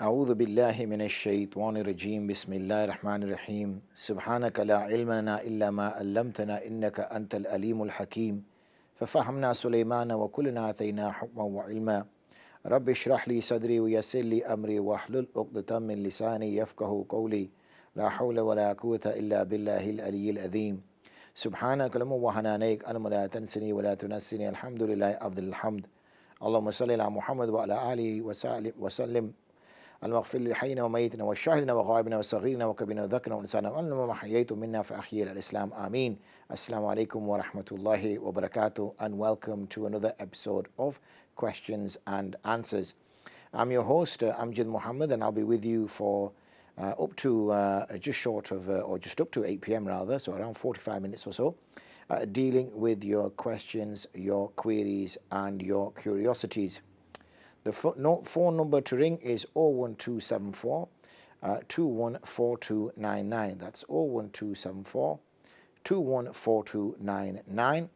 أعوذ بالله من الشيطان الرجيم بسم الله الرحمن الرحيم سبحانك لا علم لنا إلا ما علمتنا إنك أنت الأليم الحكيم ففهمنا سليمان وكلنا آتينا حكما وعلما رب اشرح لي صدري ويسر لي أمري واحلل عقدة من لساني يفقه قولي لا حول ولا قوة إلا بالله العلي العظيم سبحانك لم وحنانيك أنا لا تنسني ولا تنسني الحمد لله أفضل الحمد اللهم صل على محمد وعلى آله وسلم المغفر لحينا وميتنا وشاهدنا وغائبنا وصغيرنا وكبيرنا وذكرنا ونسانا وما حييتم منا فأحيي الإسلام آمين. Assalamu alaikum wa rahmatullahi wa barakatuh, and welcome to another episode of Questions and Answers. I'm your host, Amjad Muhammad, and I'll be with you for up to just short of, or just up to 8 p.m. rather, so around 45 minutes or so, dealing with your questions, your queries, and your curiosities. The phone number to ring is 01274 214299. That's 01274 214299.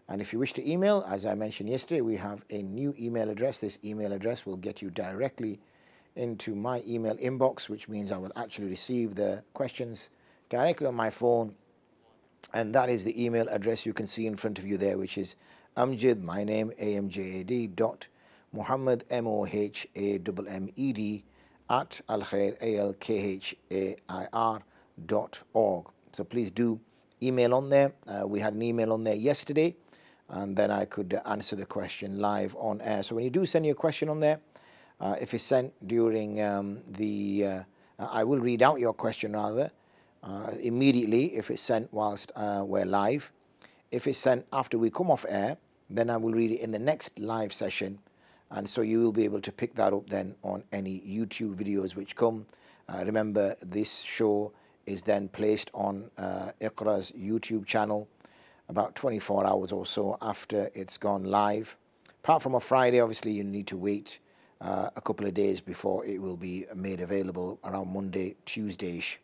And if you wish to email, as I mentioned yesterday, we have a new email address. This email address will get you directly into my email inbox, which means I will actually receive the questions directly on my phone. And that is the email address you can see in front of you there, which is Amjad, my name, AMJAD, Muhammad, MOHAMMED, at alkhair, ALKHAIR.org. So please do email on there. We had an email on there yesterday, and then I could answer the question live on air. So when you do send your question on there, if it's sent during I will read out your question rather immediately if it's sent whilst we're live. If it's sent after we come off air, then I will read it in the next live session. And so you will be able to pick that up then on any YouTube videos which come. Remember, this show is then placed on Iqra's YouTube channel about 24 hours or so after it's gone live. Apart from a Friday, obviously you need to wait a couple of days before it will be made available around Monday, Tuesday-ish.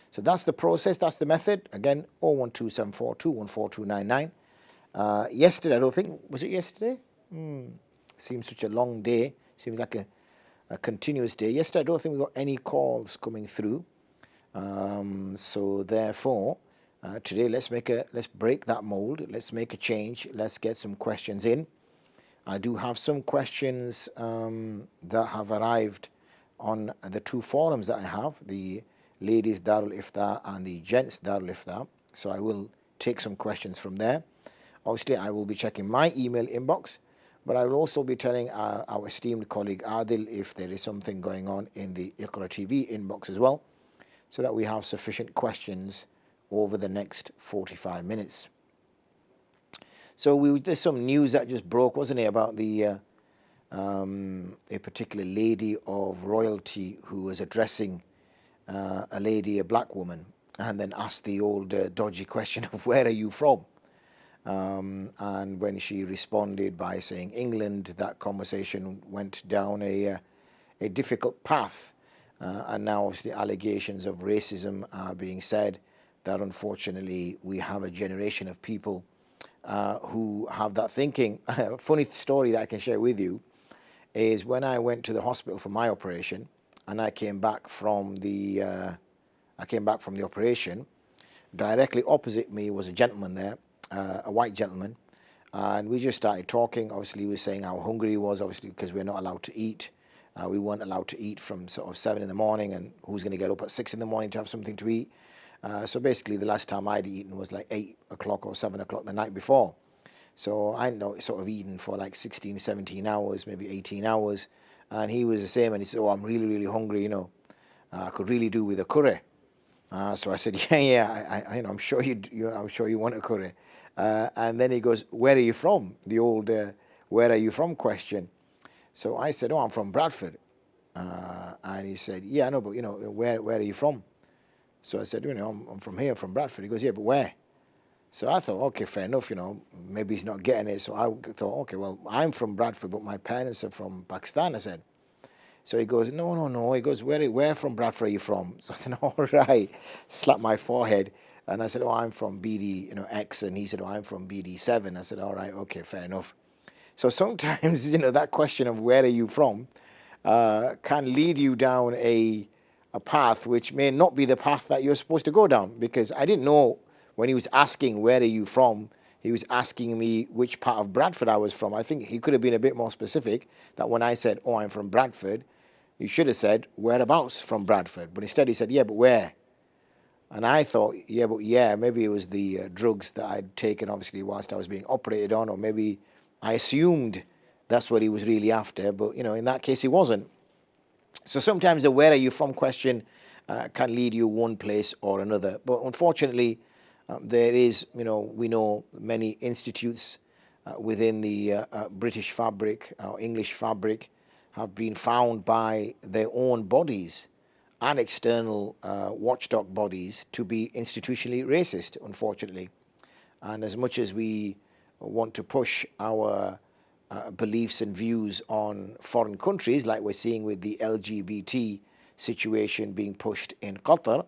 So that's the process, that's the method. Again, 01274 214299. Yesterday, I don't think, was it yesterday? Seems such a long day. Seems like a continuous day. Yesterday, I don't think we got any calls coming through. So therefore, today let's break that mold. Let's make a change. Let's get some questions in. I do have some questions that have arrived on the two forums that I have, the Ladies Darul Iftar and the Gents Darul Iftar. So I will take some questions from there. Obviously, I will be checking my email inbox, but I will also be telling our esteemed colleague Adil if there is something going on in the Iqra TV inbox as well, so that we have sufficient questions over the next 45 minutes. So there's some news that just broke, wasn't it, about a particular lady of royalty who was addressing a black woman, and then asked the old dodgy question of where are you from? And when she responded by saying England, that conversation went down a difficult path. And now obviously allegations of racism are being said, that unfortunately we have a generation of people who have that thinking. A funny story that I can share with you is when I went to the hospital for my operation, and I came back from the operation, directly opposite me was a gentleman there, a white gentleman, and we just started talking. Obviously, he was saying how hungry he was, obviously, because we're not allowed to eat. We weren't allowed to eat from sort of 7 in the morning, and who's going to get up at 6 in the morning to have something to eat? So basically, the last time I'd eaten was like 8 o'clock or 7 o'clock the night before. So I know sort of eaten for like 16, 17 hours, maybe 18 hours, and he was the same, and he said, "Oh, I'm really, really hungry, I could really do with a curry." So I said, "Yeah, I'm sure I'm sure you want a curry." And then he goes, "Where are you from?" The old "where are you from" question. So I said, "Oh, I'm from Bradford." And he said, "Yeah, I know, but where are you from?" So I said, I'm from here, from Bradford." He goes, "Yeah, but where?" So I thought, okay, fair enough, maybe he's not getting it. So I thought, okay, well, I'm from Bradford, but my parents are from Pakistan, I said. So he goes, no. He goes, where from Bradford are you from? So I said, all right. Slapped my forehead. And I said, "Oh, I'm from BD, X." And he said, "Oh, I'm from BD7. I said, all right, okay, fair enough. So sometimes, that question of where are you from can lead you down a path which may not be the path that you're supposed to go down. Because I didn't know when he was asking, where are you from? He was asking me which part of Bradford I was from. I think he could have been a bit more specific, that when I said, oh, I'm from Bradford, he should have said, whereabouts from Bradford? But instead he said, yeah, but where? And I thought, maybe it was the drugs that I'd taken, obviously, whilst I was being operated on, or maybe I assumed that's what he was really after. But, in that case, he wasn't. So sometimes the where are you from question can lead you one place or another. But unfortunately, there is, we know many institutes within the British fabric or English fabric have been found by their own bodies and external watchdog bodies to be institutionally racist, unfortunately. And as much as we want to push our beliefs and views on foreign countries, like we're seeing with the LGBT situation being pushed in Qatar,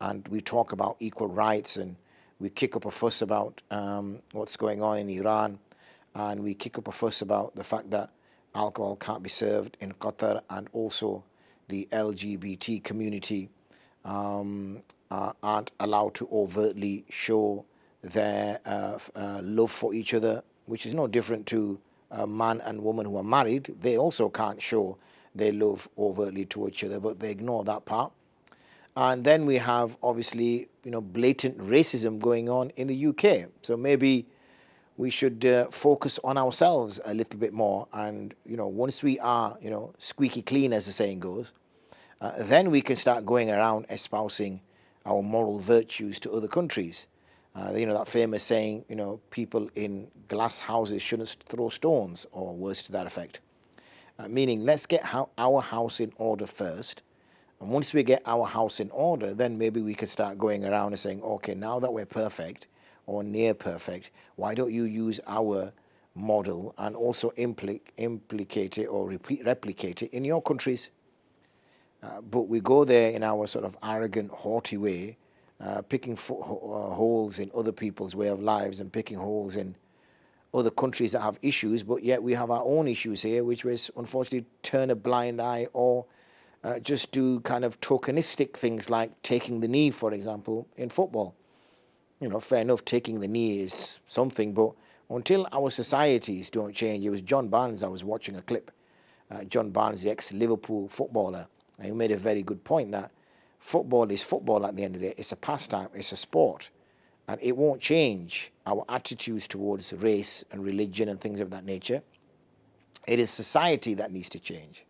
and we talk about equal rights, and we kick up a fuss about what's going on in Iran, and we kick up a fuss about the fact that alcohol can't be served in Qatar, and also the LGBT community aren't allowed to overtly show their love for each other, which is no different to a man and woman who are married. They also can't show their love overtly to each other, but they ignore that part. And then we have, obviously, blatant racism going on in the UK. So maybe we should focus on ourselves a little bit more. And, once we are, squeaky clean, as the saying goes, then we can start going around espousing our moral virtues to other countries. That famous saying, people in glass houses shouldn't throw stones, or words to that effect. Meaning, let's get our house in order first. And once we get our house in order, then maybe we can start going around and saying, okay, now that we're perfect or near perfect, why don't you use our model and also implicate it or replicate it in your countries? But we go there in our sort of arrogant, haughty way, picking holes in other people's way of lives and picking holes in other countries that have issues, but yet we have our own issues here, which was unfortunately turn a blind eye or just do kind of tokenistic things like taking the knee, for example, in football. Fair enough, taking the knee is something, but until our societies don't change, it was John Barnes, I was watching a clip, John Barnes, the ex-Liverpool footballer, and he made a very good point that football is football at the end of the day. It's a pastime, it's a sport, and it won't change our attitudes towards race and religion and things of that nature. It is society that needs to change.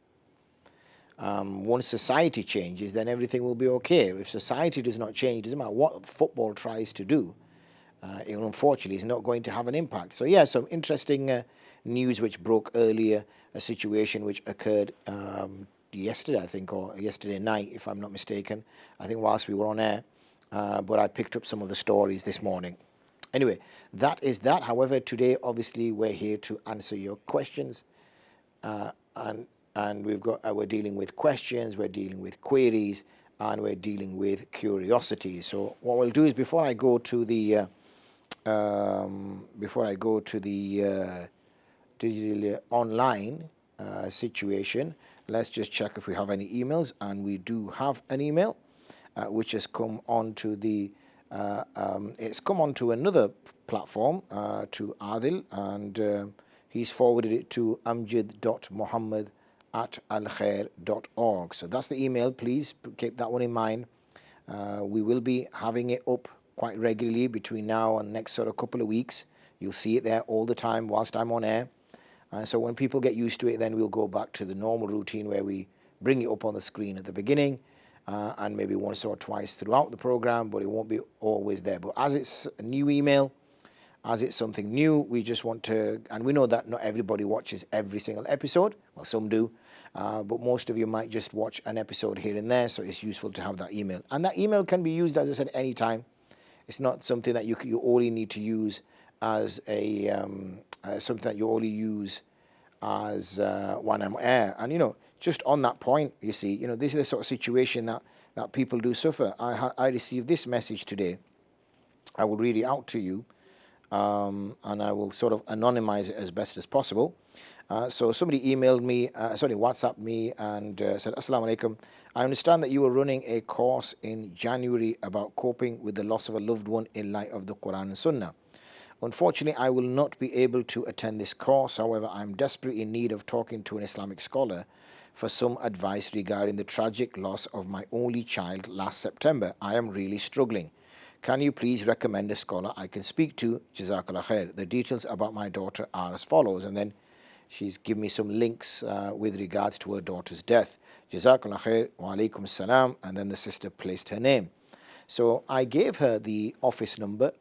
Once society changes, then everything will be okay. If society does not change, it doesn't matter what football tries to do. It unfortunately is not going to have an impact. So yeah, some interesting news which broke earlier, a situation which occurred yesterday, I think, or yesterday night, if I'm not mistaken, I think whilst we were on air, but I picked up some of the stories this morning. Anyway, that is that. However, today, obviously, we're here to answer your questions, and we're dealing with questions, we're dealing with queries, and we're dealing with curiosities. So what we'll do is before I go to the digital online situation, let's just check if we have any emails, and we do have an email which has come onto the it's come onto another platform to Adil, and he's forwarded it to amjad.muhammad@alkhair.org. So that's the email. Please keep that one in mind. We will be having it up quite regularly between now and next sort of couple of weeks. You'll see it there all the time whilst I'm on air. So when people get used to it, then we'll go back to the normal routine where we bring it up on the screen at the beginning and maybe once or twice throughout the program, but it won't be always there. But as it's a new email, as it's something new, we just want to, and we know that not everybody watches every single episode. Well, some do, but most of you might just watch an episode here and there, so it's useful to have that email. And that email can be used, as I said, anytime. It's not something that you only need to use as a something that you only use as when I'm air. And just on that point, you see, this is the sort of situation that people do suffer. I received this message today. I will read it out to you, and I will sort of anonymize it as best as possible. So somebody emailed me, WhatsApped me and said, Assalamu alaikum. I understand that you were running a course in January about coping with the loss of a loved one in light of the Quran and Sunnah. Unfortunately, I will not be able to attend this course. However, I'm desperately in need of talking to an Islamic scholar for some advice regarding the tragic loss of my only child last September. I am really struggling. Can you please recommend a scholar I can speak to? Jazakallah khair. The details about my daughter are as follows. And then she's given me some links with regards to her daughter's death. Jazakallah khair, wa alaikum salam. And then the sister placed her name. So I gave her the office number.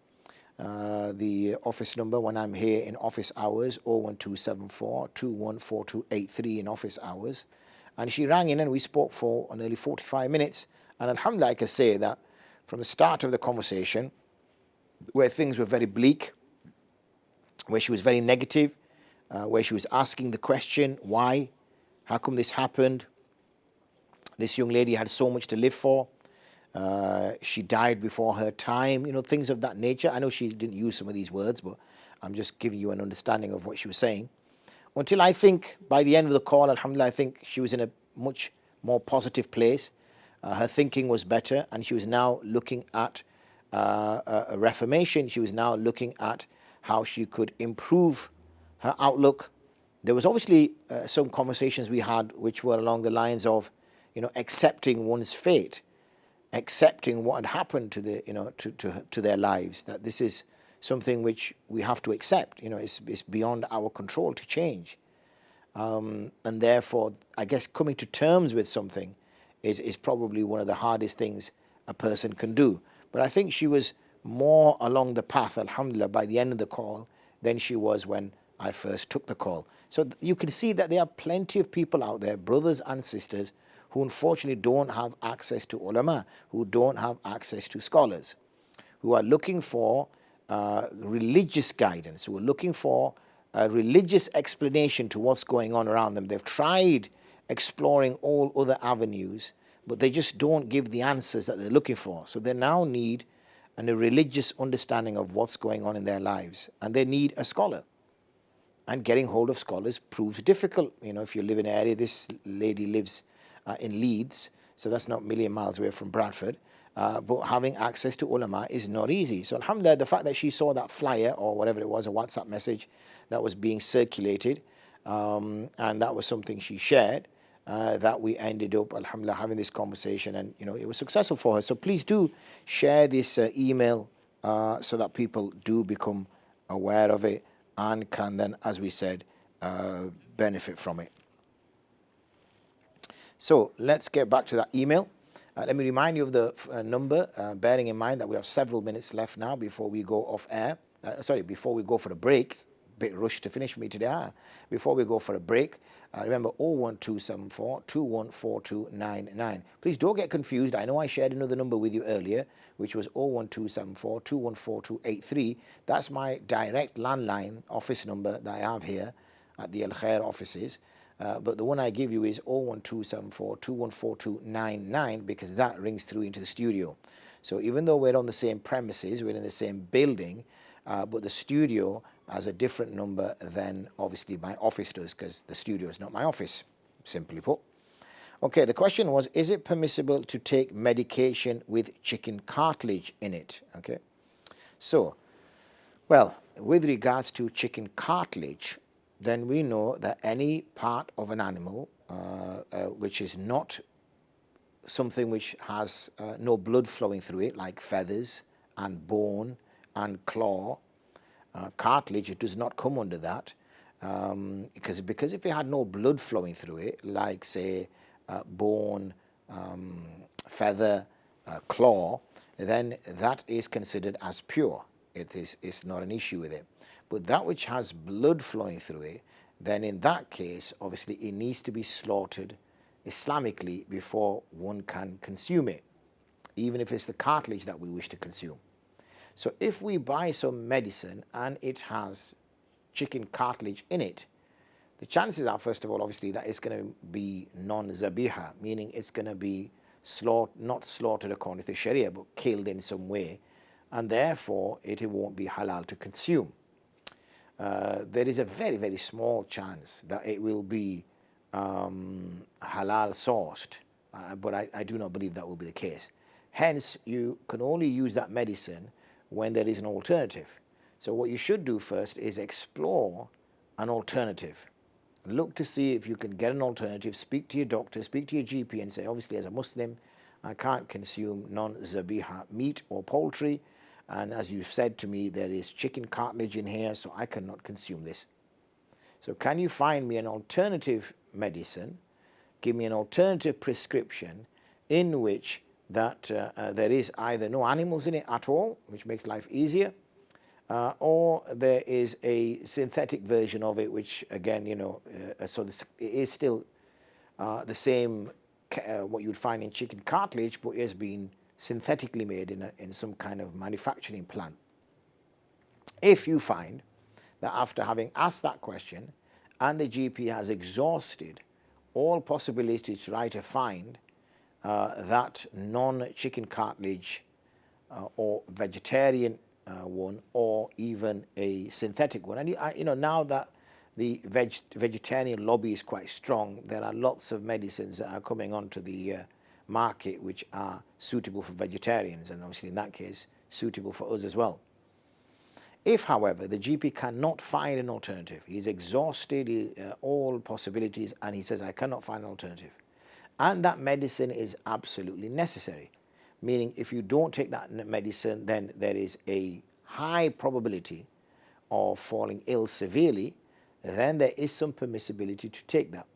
When I'm here in office hours, 01274 214283 in office hours. And she rang in and we spoke for nearly 45 minutes. And alhamdulillah, I can say that from the start of the conversation, where things were very bleak, where she was very negative, where she was asking the question, why? How come this happened? This young lady had so much to live for. She died before her time, things of that nature. I know she didn't use some of these words, but I'm just giving you an understanding of what she was saying. Until I think by the end of the call, alhamdulillah, I think she was in a much more positive place. Her thinking was better, and she was now looking at a reformation. She was now looking at how she could improve her outlook. There was obviously some conversations we had which were along the lines of, accepting one's fate, accepting what had happened to to their lives, that this is something which we have to accept. It's beyond our control to change. And therefore, I guess coming to terms with something is probably one of the hardest things a person can do. But I think she was more along the path, alhamdulillah, by the end of the call than she was when I first took the call. So you can see that there are plenty of people out there, brothers and sisters, who unfortunately don't have access to ulama, who don't have access to scholars, who are looking for religious guidance, who are looking for a religious explanation to what's going on around them. They've tried exploring all other avenues, but they just don't give the answers that they're looking for. So they now need a religious understanding of what's going on in their lives, and they need a scholar. And getting hold of scholars proves difficult. If you live in an area, this lady lives in Leeds, so that's not a million miles away from Bradford. But having access to ulama is not easy. So alhamdulillah, the fact that she saw that flyer or whatever it was, a WhatsApp message that was being circulated, and that was something she shared, that we ended up, alhamdulillah, having this conversation, and it was successful for her. So please do share this email so that people do become aware of it and can then, as we said, benefit from it. So let's get back to that email. Let me remind you of the number, bearing in mind that we have several minutes left now before we go off air. Before we go for a break. Bit rushed to finish for me today. Before we go for a break, remember 01274 214299. Please don't get confused. I know I shared another number with you earlier, which was 01274 214283. That's my direct landline office number that I have here at the Al Khair offices. But the one I give you is 01274 214299 because that rings through into the studio. So even though we're on the same premises, we're in the same building, but the studio has a different number than obviously my office does, because the studio is not my office, simply put. Okay, the question was, is it permissible to take medication with chicken cartilage in it? Okay, so, well, with regards to chicken cartilage, then we know that any part of an animal which is not something which has no blood flowing through it, like feathers and bone and claw, cartilage, it does not come under that, because if it had no blood flowing through it, like say bone, feather, claw, then that is considered as pure. It's not an issue with it. But that which has blood flowing through it, then in that case, obviously it needs to be slaughtered Islamically before one can consume it, even if it's the cartilage that we wish to consume. So if we buy some medicine and it has chicken cartilage in it, the chances are, first of all, obviously, that it's going to be non-zabiha, meaning it's going to be not slaughtered according to Sharia, but killed in some way, and therefore it won't be halal to consume. there is a very, very small chance that it will be halal sourced, but I do not believe that will be the case. Hence, you can only use that medicine when there is an alternative. So what you should do first is explore an alternative. Look to see if you can get an alternative. Speak to your doctor, speak to your GP and say, obviously as a Muslim, I can't consume non-zabiha meat or poultry. And as you've said to me, there is chicken cartilage in here, so I cannot consume this. So can you find me an alternative medicine? Give me an alternative prescription in which that there is either no animals in it at all, which makes life easier, or there is a synthetic version of it, which again, so this, it is still the same what you'd find in chicken cartilage, but it has been synthetically made in some kind of manufacturing plant. If you find that after having asked that question and the GP has exhausted all possibilities to try to find that non-chicken cartilage or vegetarian one, or even a synthetic one, and now that the vegetarian lobby is quite strong, there are lots of medicines that are coming onto the market which are suitable for vegetarians, and obviously in that case suitable for us as well. If, however, the GP cannot find an alternative, he's exhausted all possibilities and he says, I cannot find an alternative, and that medicine is absolutely necessary, meaning if you don't take that medicine, then there is a high probability of falling ill severely, then there is some permissibility to take that.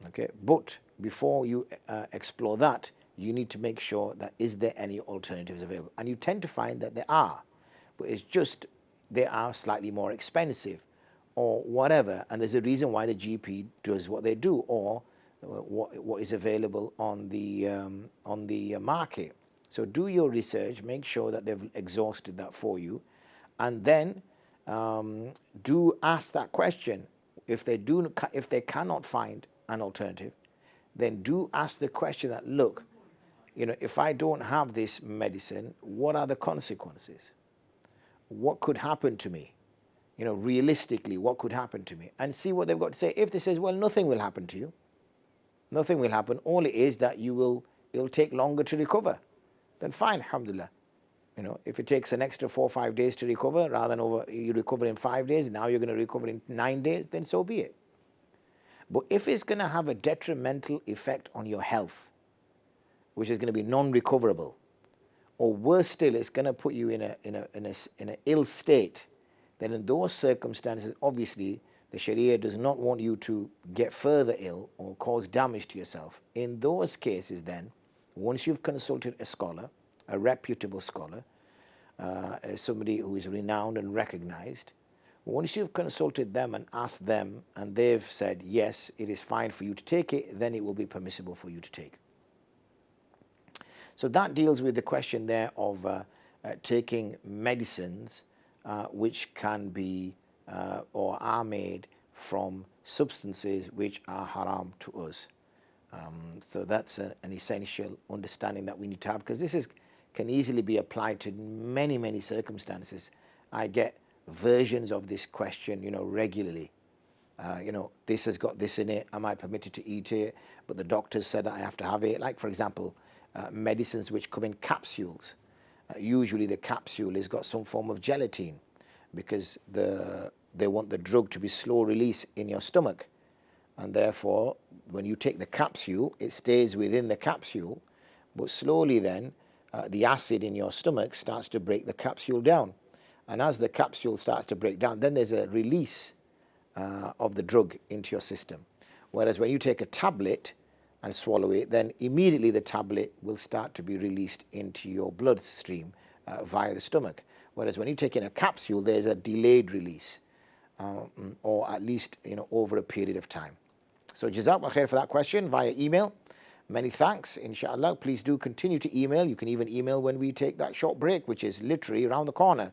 Okay, but before you explore that, you need to make sure that is there any alternatives available, and you tend to find that there are, but it's just they are slightly more expensive or whatever, and there's a reason why the GP does what they do, or what is available on the market. So do your research, make sure that they've exhausted that for you, and then do ask that question. If they cannot find an alternative, then do ask the question that, look, if I don't have this medicine, what are the consequences? What could happen to me? Realistically, what could happen to me? And see what they've got to say. If they says, well, nothing will happen to you, nothing will happen, all it is that it'll take longer to recover, then fine, alhamdulillah. If it takes an extra 4 or 5 days to recover, rather than you recover in 5 days, now you're going to recover in 9 days, then so be it. But if it's going to have a detrimental effect on your health, which is going to be non-recoverable, or worse still, it's going to put you in an ill state, then in those circumstances, obviously, the Sharia does not want you to get further ill or cause damage to yourself. In those cases, then, once you've consulted a scholar, a reputable scholar, somebody who is renowned and recognized, once you've consulted them and asked them, and they've said, yes, it is fine for you to take it, then it will be permissible for you to take. So that deals with the question there of taking medicines which can be or are made from substances which are haram to us. So that's an essential understanding that we need to have, because this can easily be applied to many, many circumstances. I get versions of this question, regularly. This has got this in it. Am I permitted to eat it? But the doctor said that I have to have it. Like, for example, medicines which come in capsules. Usually the capsule has got some form of gelatin, because they want the drug to be slow release in your stomach. And therefore, when you take the capsule, it stays within the capsule, but slowly then, the acid in your stomach starts to break the capsule down. And as the capsule starts to break down, then there's a release of the drug into your system. Whereas when you take a tablet and swallow it, then immediately the tablet will start to be released into your bloodstream via the stomach. Whereas when you take in a capsule, there's a delayed release, or at least over a period of time. So Jazakallah khair for that question via email. Many thanks, inshallah. Please do continue to email. You can even email when we take that short break, which is literally around the corner.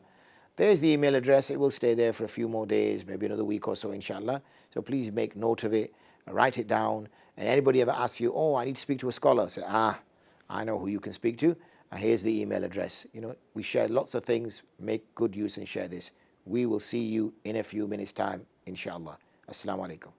There's the email address. It will stay there for a few more days, maybe another week or so, inshallah. So please make note of it, write it down. And anybody ever asks you, oh, I need to speak to a scholar, say, I know who you can speak to. And here's the email address. We share lots of things. Make good use and share this. We will see you in a few minutes' time, inshallah. Assalamu alaikum.